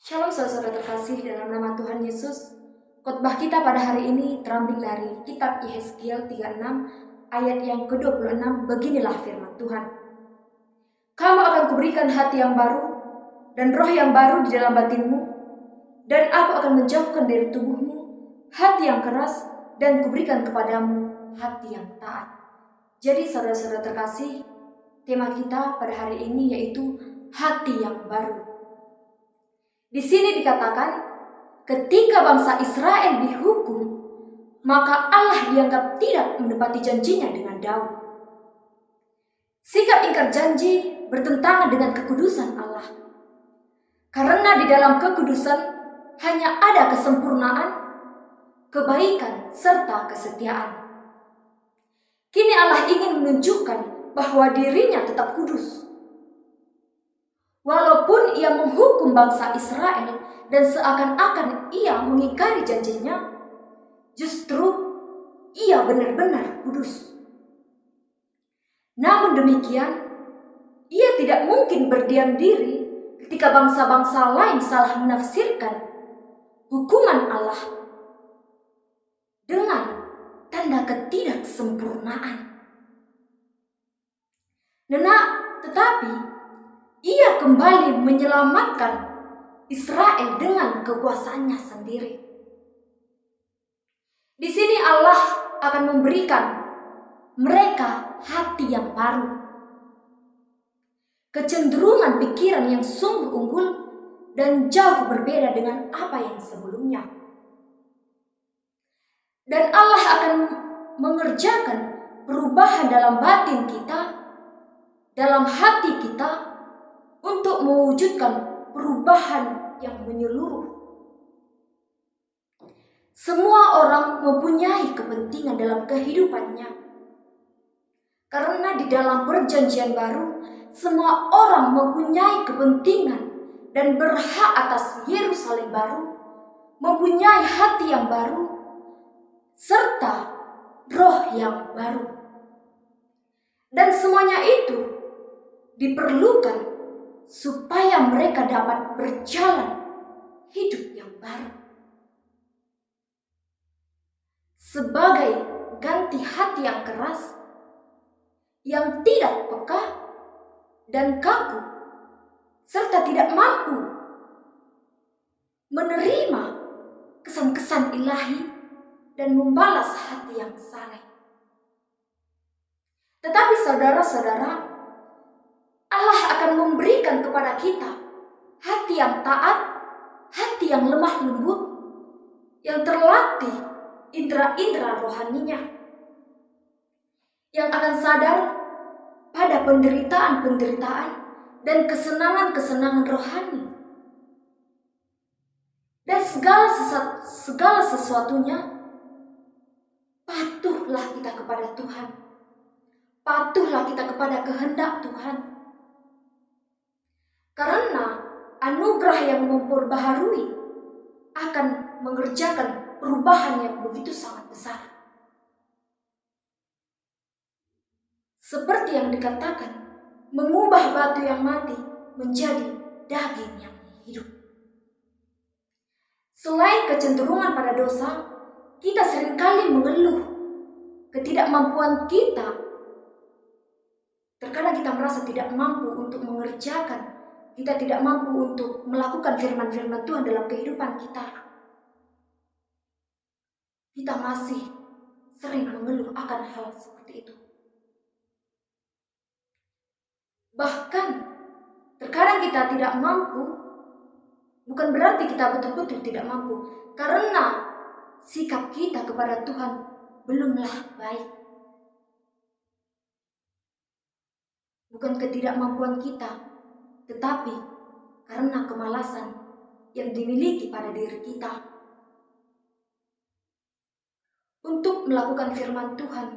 Shalom saudara terkasih dalam nama Tuhan Yesus. Khotbah kita pada hari ini terambil dari kitab Yehezkiel 36 ayat yang ke-26. Beginilah firman Tuhan. Kamu akan kuberikan hati yang baru dan roh yang baru di dalam batinmu, dan aku akan menjauhkan dari tubuhmu hati yang keras dan kuberikan kepadamu hati yang taat. Jadi saudara-saudara terkasih, tema kita pada hari ini yaitu hati yang baru. Di sini dikatakan, ketika bangsa Israel dihukum, maka Allah dianggap tidak menepati janjinya dengan Daud. Sikap ingkar janji bertentangan dengan kekudusan Allah. Karena di dalam kekudusan hanya ada kesempurnaan, kebaikan, serta kesetiaan. Kini Allah ingin menunjukkan bahwa dirinya tetap kudus. Walaupun ia menghukum bangsa Israel dan seakan-akan ia mengingkari janjinya, justru ia benar-benar kudus. Namun demikian, ia tidak mungkin berdiam diri ketika bangsa-bangsa lain salah menafsirkan hukuman Allah dengan tanda ketidaksempurnaan. Tetapi ia kembali menyelamatkan Israel dengan kekuasaannya sendiri. Di sini Allah akan memberikan mereka hati yang baru, kecenderungan pikiran yang sungguh unggul dan jauh berbeda dengan apa yang sebelumnya. Dan Allah akan mengerjakan perubahan dalam batin kita, dalam hati kita, untuk mewujudkan perubahan yang menyeluruh. Semua orang mempunyai kepentingan dalam kehidupannya. Karena di dalam perjanjian baru, semua orang mempunyai kepentingan dan berhak atas Yerusalem baru, mempunyai hati yang baru, serta roh yang baru. Dan semuanya itu diperlukan supaya mereka dapat berjalan hidup yang baru. Sebagai ganti hati yang keras, yang tidak peka dan kaku, serta tidak mampu menerima kesan-kesan ilahi dan membalas hati yang saleh. Tetapi saudara-saudara, Allah akan memberikan kepada kita hati yang taat, hati yang lemah lembut, yang terlatih indera-indera rohaninya, yang akan sadar pada penderitaan-penderitaan dan kesenangan-kesenangan rohani. Dan segala sesuatunya, patuhlah kita kepada Tuhan. Patuhlah kita kepada kehendak Tuhan. Karena anugerah yang memperbaharui akan mengerjakan perubahan yang begitu sangat besar. Seperti yang dikatakan, mengubah batu yang mati menjadi daging yang hidup. Selain kecenderungan pada dosa, kita seringkali mengeluh ketidakmampuan kita. Terkadang kita merasa tidak mampu untuk mengerjakan, kita tidak mampu untuk melakukan firman-firman Tuhan dalam kehidupan kita. Kita masih sering mengeluh akan hal seperti itu. Bahkan terkadang kita tidak mampu, bukan berarti kita betul-betul tidak mampu, karena sikap kita kepada Tuhan belumlah baik. Bukan ketidakmampuan kita, tetapi karena kemalasan yang dimiliki pada diri kita untuk melakukan firman Tuhan.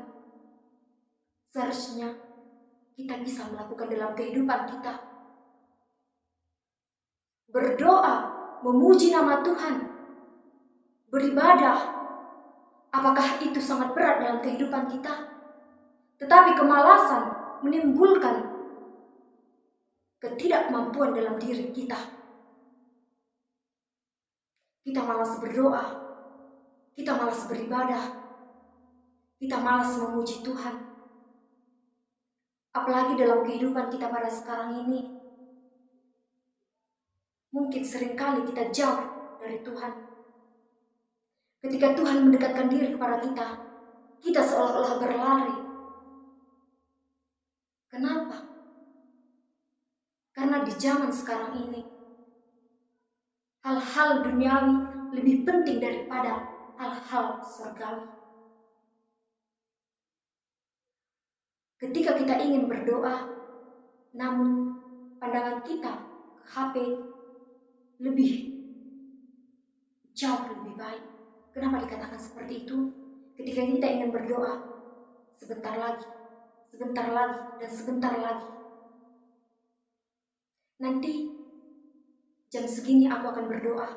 Seharusnya kita bisa melakukan dalam kehidupan kita. Berdoa, memuji nama Tuhan, beribadah, apakah itu sangat berat dalam kehidupan kita? Tetapi kemalasan menimbulkan ketidakmampuan dalam diri kita. kita malas berdoa, kita malas beribadah, kita malas memuji Tuhan. Apalagi dalam kehidupan kita pada sekarang ini, mungkin seringkali kita jauh dari Tuhan. Ketika Tuhan mendekatkan diri kepada kita, kita seolah-olah berlari. Kenapa? Karena di zaman sekarang ini, hal-hal duniawi lebih penting daripada hal-hal surgawi. Ketika kita ingin berdoa, namun pandangan kita ke HP lebih jauh lebih baik. Kenapa dikatakan seperti itu? Ketika kita ingin berdoa, sebentar lagi, dan sebentar lagi. Nanti jam segini aku akan berdoa,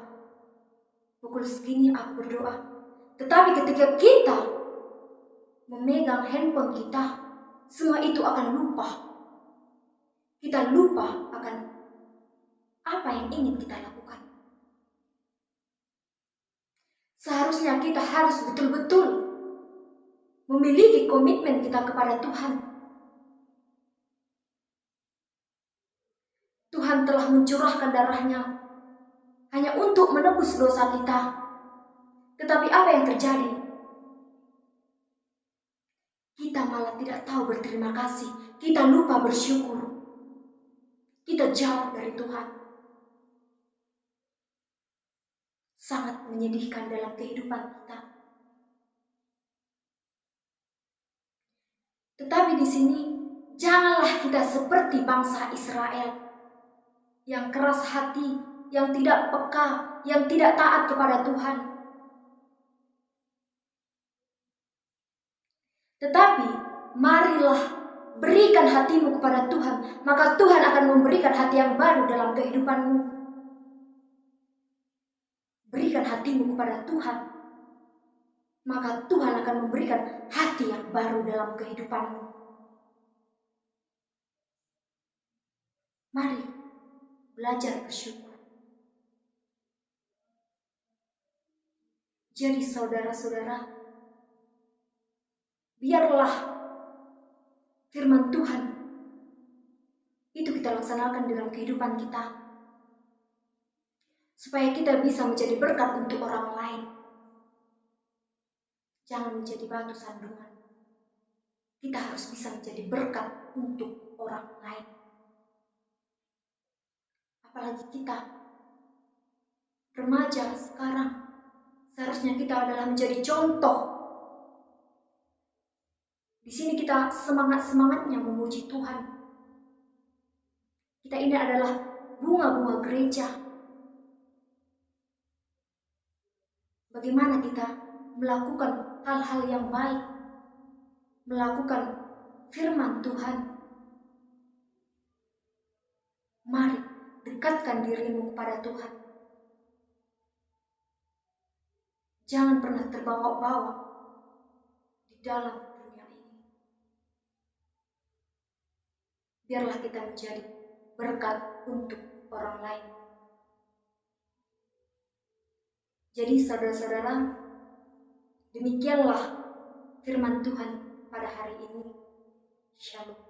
pukul segini aku berdoa. Tetapi ketika kita memegang handphone kita, semua itu akan lupa. Kita lupa akan apa yang ingin kita lakukan. Seharusnya kita harus betul-betul memiliki komitmen kita kepada Tuhan. Tuhan telah mencurahkan darahnya hanya untuk menebus dosa kita. Tetapi apa yang terjadi? Kita malah tidak tahu berterima kasih. Kita lupa bersyukur. Kita jauh dari Tuhan. Sangat menyedihkan dalam kehidupan kita. Tetapi di sini, janganlah kita seperti bangsa Israel yang keras hati, yang tidak peka, yang tidak taat kepada Tuhan. Tetapi marilah berikan hatimu kepada Tuhan, maka Tuhan akan memberikan hati yang baru dalam kehidupanmu. Berikan hatimu kepada Tuhan, maka Tuhan akan memberikan hati yang baru dalam kehidupanmu. Mari belajar bersyukur. Jadi saudara-saudara, biarlah firman Tuhan itu kita laksanakan dalam kehidupan kita, supaya kita bisa menjadi berkat untuk orang lain. Jangan menjadi batu sandungan. Kita harus bisa menjadi berkat untuk orang lain. Apalagi kita remaja sekarang, seharusnya kita adalah menjadi contoh. Di sini kita semangat-semangatnya memuji Tuhan. Kita ini adalah bunga-bunga gereja. Bagaimana kita melakukan hal-hal yang baik, melakukan firman Tuhan. Mari dekatkan dirimu kepada Tuhan. Jangan pernah terbawa-bawa di dalam dunia ini. Biarlah kita menjadi berkat untuk orang lain. Jadi saudara-saudara, demikianlah firman Tuhan pada hari ini. Shalom.